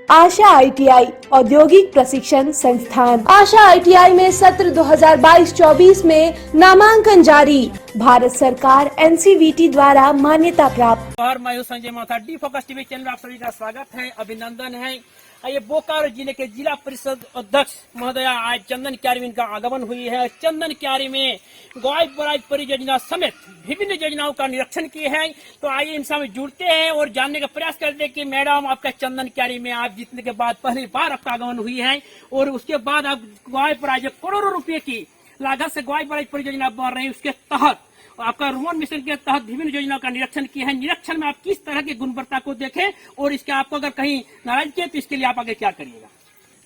आशा ITI औद्योगिक प्रशिक्षण संस्थान। आशा ITI में सत्र 2022-24 में नामांकन जारी। भारत सरकार NCVT द्वारा मान्यता प्राप्त। और मैं संजय माथा डी फोकस टीवी चैनल में आप सभी का स्वागत है, अभिनंदन है। ये बोकारो जिले के जिला परिषद अध्यक्ष महोदया आज चंदन क्यारी में इनका आगमन हुई है। चंदन क्यारी में गौड़ बराज परियोजना समेत विभिन्न योजनाओं का निरीक्षण किए हैं। तो आइए इनसे हम जुड़ते हैं और जानने का प्रयास करते हैं कि मैडम आपका चंदन क्यारी में आप जीतने के बाद पहली बार आपका आगमन हुई है और उसके बाद आप गौड़ बराज करोड़ों रुपए की लागत से गौड़ बराज परियोजना बन रही है, उसके तहत आपका रुमन मिशन के तहत विभिन्न योजनाओं का निरीक्षण किया है। निरीक्षण में आप किस तरह की गुणवत्ता को देखें और इसके आपको अगर कहीं नाराजगी है तो इसके लिए आप आगे क्या करिएगा।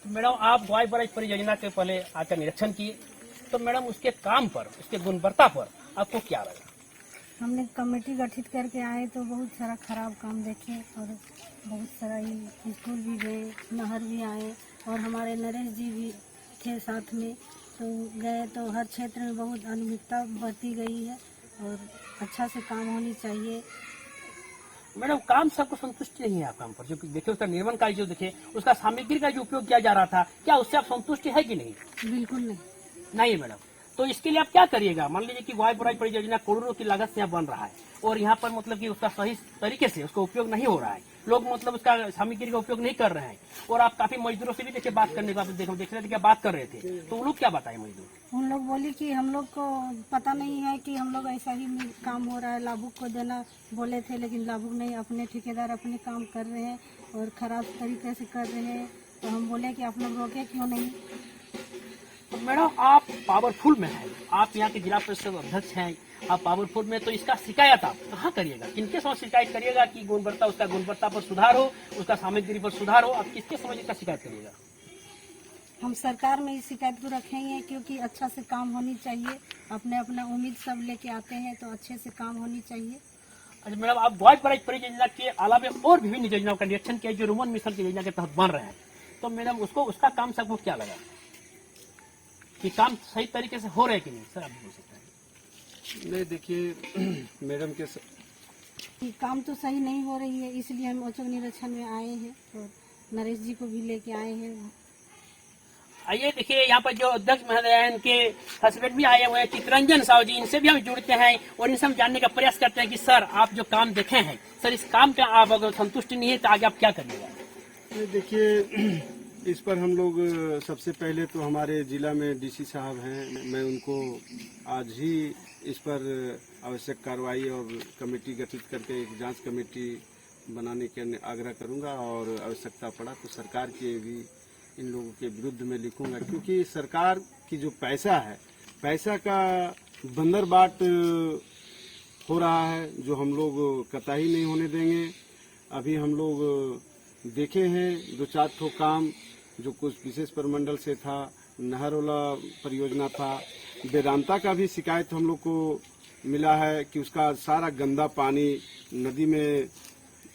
तो मैडम आप गौड़ बराज परियोजना के पहले आकर निरीक्षण किए, तो मैडम उसके काम पर, उसके गुणवत्ता पर आपको क्या लगा? हमने कमेटी गठित करके आए तो बहुत सारा खराब काम देखे और बहुत सारा ही स्कूल भी गए, नहर भी आए और हमारे नरेश जी भी थे साथ में, तो गए तो हर क्षेत्र में बहुत अनियमितता बढ़ती गई है और अच्छा से काम होनी चाहिए। मैडम काम सबको संतुष्ट नहीं है आप काम पर, जो देखिए उसका निर्माण कार्य जो देखे उसका सामग्री का जो उपयोग किया जा रहा था, क्या उससे आप संतुष्ट है कि नहीं? बिल्कुल नहीं। नहीं मैडम, तो इसके लिए आप क्या करिएगा? मान लीजिए कि गौड़ बराज परियोजना करोड़ों की लागत से यहाँ बन रहा है और यहाँ पर मतलब कि उसका सही तरीके से उसका उपयोग नहीं हो रहा है, लोग मतलब उसका सामग्री का उपयोग नहीं कर रहे हैं और आप काफी मजदूरों से भी देखिए बात करने का देख रहे थे, क्या बात कर रहे थे, तो वो लोग क्या बताए मजदूर? उन लोग बोली कि हम लोग को पता नहीं है कि हम लोग ऐसा ही काम हो रहा है, लाभुक को देना बोले थे लेकिन लाभुक नहीं, अपने ठेकेदार अपने काम कर रहे हैं और खराब तरीके से कर रहे हैं, तो हम बोले कि आप लोग रोके क्यों नहीं। तो मैडम आप पावरफुल में हैं, आप यहाँ के जिला परिषद अध्यक्ष हैं, आप पावरफुल में, तो इसका शिकायत आप कहाँ करिएगा, किनके समझ शिकायत करिएगा कि गुणवत्ता, उसका गुणवत्ता पर सुधार हो, उसका सामग्री पर सुधार हो, आप किसके समझ का शिकायत करिएगा? हम सरकार में इस शिकायत को रखेंगे क्योंकि अच्छा से काम होनी चाहिए, अपने अपना उम्मीद सब लेके आते हैं तो अच्छे से काम होनी चाहिए। अच्छा मैडम, आप गौड़ बराज परियोजना के अलावा और विभिन्न योजनाओं का निरीक्षण किया जो रुमन मिशन की योजना के तहत बन रहे हैं, तो मैडम उसका काम सबको क्या लगा कि काम सही तरीके से हो रहे कि नहीं? सर आप बोल सकते हैं। नहीं देखिए मैडम के कि काम तो सही नहीं हो रही है, इसलिए हम औचक निरीक्षण में आए हैं और नरेश जी को भी लेके आए हैं। आइए देखिए यहाँ पर जो अध्यक्ष महोदय हैं, इनके हस्बैंड भी आए हुए हैं चितरंजन साहू जी, इनसे भी हम जुड़ते हैं और इनसे हम जानने का प्रयास करते हैं कि सर आप जो काम देखे हैं, सर इस काम का आप अगर संतुष्ट नहीं है तो आगे आप क्या करिएगा? देखिए इस पर हम लोग सबसे पहले तो हमारे जिला में डीसी साहब हैं, मैं उनको आज ही इस पर आवश्यक कार्रवाई और कमेटी गठित करके एक जांच कमेटी बनाने के आग्रह करूंगा और आवश्यकता पड़ा तो सरकार के भी इन लोगों के विरुद्ध में लिखूंगा, क्योंकि सरकार की जो पैसा है, पैसा का बंदरबाट हो रहा है जो हम लोग कतई नहीं होने देंगे। अभी हम लोग देखे हैं 2-4 ठो काम जो कुछ विशेष प्रमंडल से था, नहर वाला परियोजना था, वेदांता का भी शिकायत हम लोग को मिला है कि उसका सारा गंदा पानी नदी में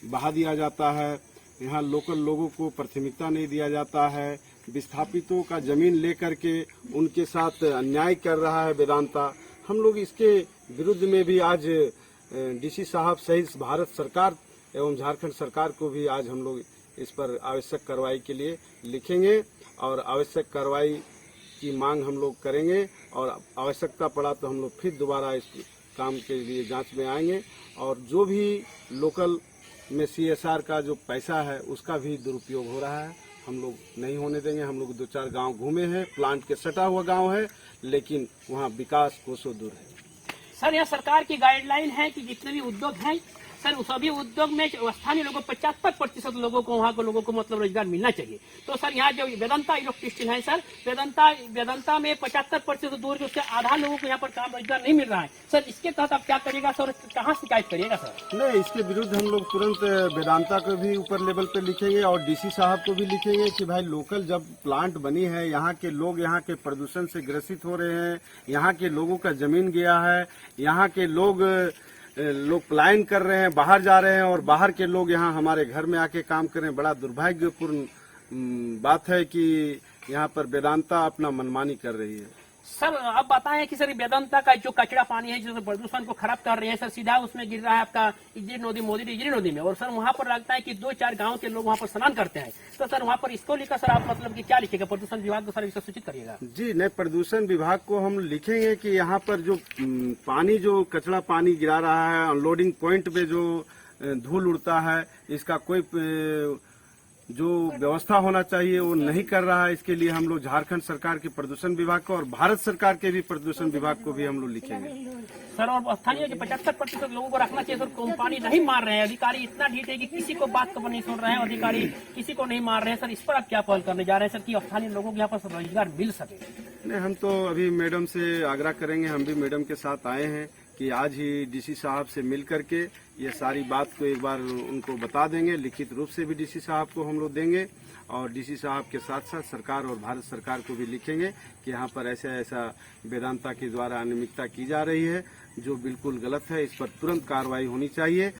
बहा दिया जाता है, यहाँ लोकल लोगों को प्राथमिकता नहीं दिया जाता है, विस्थापितों का जमीन लेकर के उनके साथ अन्याय कर रहा है वेदांता। हम लोग इसके विरुद्ध में भी आज डीसी साहब सहित भारत सरकार एवं झारखंड सरकार को भी आज हम लोग इस पर आवश्यक कार्रवाई के लिए लिखेंगे और आवश्यक कार्रवाई की मांग हम लोग करेंगे और आवश्यकता पड़ा तो हम लोग फिर दोबारा इस काम के लिए जांच में आएंगे और जो भी लोकल में CSR का जो पैसा है उसका भी दुरुपयोग हो रहा है, हम लोग नहीं होने देंगे। हम लोग 2-4 गांव घूमे हैं, प्लांट के सटा हुआ गांव है लेकिन वहां विकास कोसों दूर है। सर यह सरकार की गाइडलाइन है कि जितने भी उद्योग हैं सर सभी उद्योग में स्थानीय लोगों 75% लोगों को, वहाँ के लोगों को मतलब रोजगार मिलना चाहिए। तो सर यहाँ जो वेदांता इलेक्ट्रिसिटी है सर, वेदांता में 75% दूर के उसके आधा लोगों को यहाँ पर काम रोजगार नहीं मिल रहा है। सर इसके तहत आप क्या करिएगा सर, कहाँ शिकायत करिएगा सर? नहीं, इसके विरुद्ध हम लोग तुरंत वेदांता को भी ऊपर लेवल पे लिखेंगे और डीसी साहब को भी लिखेंगे कि भाई लोकल जब प्लांट बनी है, यहाँ के लोग यहाँ के प्रदूषण से ग्रसित हो रहे हैं, यहाँ के लोगों का जमीन गया है, यहाँ के लोग पलायन कर रहे हैं, बाहर जा रहे हैं और बाहर के लोग यहाँ हमारे घर में आके काम कर रहे हैं। बड़ा दुर्भाग्यपूर्ण बात है कि यहाँ पर वेदांता अपना मनमानी कर रही है। सर अब बताएं कि सर वेदांता का जो कचरा पानी है जो प्रदूषण को खराब कर रहे हैं सर, सीधा उसमें गिर रहा है आपका इजरी नदी में, और सर वहाँ पर लगता है कि 2-4 गांव के लोग वहाँ पर स्नान करते हैं। तो सर वहाँ पर इसको लेकर सर आप मतलब कि क्या लिखेगा, प्रदूषण विभाग को सर इसको सूचित करिएगा? जी नहीं, प्रदूषण विभाग को हम लिखेंगे कि यहाँ पर जो पानी जो कचरा पानी गिरा रहा है, अनलोडिंग पॉइंट पे जो धूल उड़ता है, इसका कोई जो व्यवस्था होना चाहिए वो नहीं कर रहा है। इसके लिए हम लोग झारखंड सरकार के प्रदूषण विभाग को और भारत सरकार के भी प्रदूषण विभाग को भी हम लोग लिखेंगे। सर और स्थानीय जो 75% लोगों को रखना चाहिए सर, कंपनी नहीं मार रहे हैं, अधिकारी इतना ढीठ है कि किसी को बात को नहीं सुन रहे हैं, अधिकारी किसी को नहीं मार रहे हैं। सर इस पर आप क्या पहल करने जा रहे हैं सर कि स्थानीय लोगों को यहाँ पर रोजगार मिल सके? नहीं, हम तो अभी मैडम से आग्रह करेंगे, हम भी मैडम के साथ आए हैं कि आज ही डीसी साहब से मिल करके ये सारी बात को एक बार उनको बता देंगे, लिखित रूप से भी डीसी साहब को हम लोग देंगे, और डीसी साहब के साथ साथ सरकार और भारत सरकार को भी लिखेंगे कि यहाँ पर ऐसा वेदांता के द्वारा अनियमितता की जा रही है जो बिल्कुल गलत है, इस पर तुरंत कार्रवाई होनी चाहिए।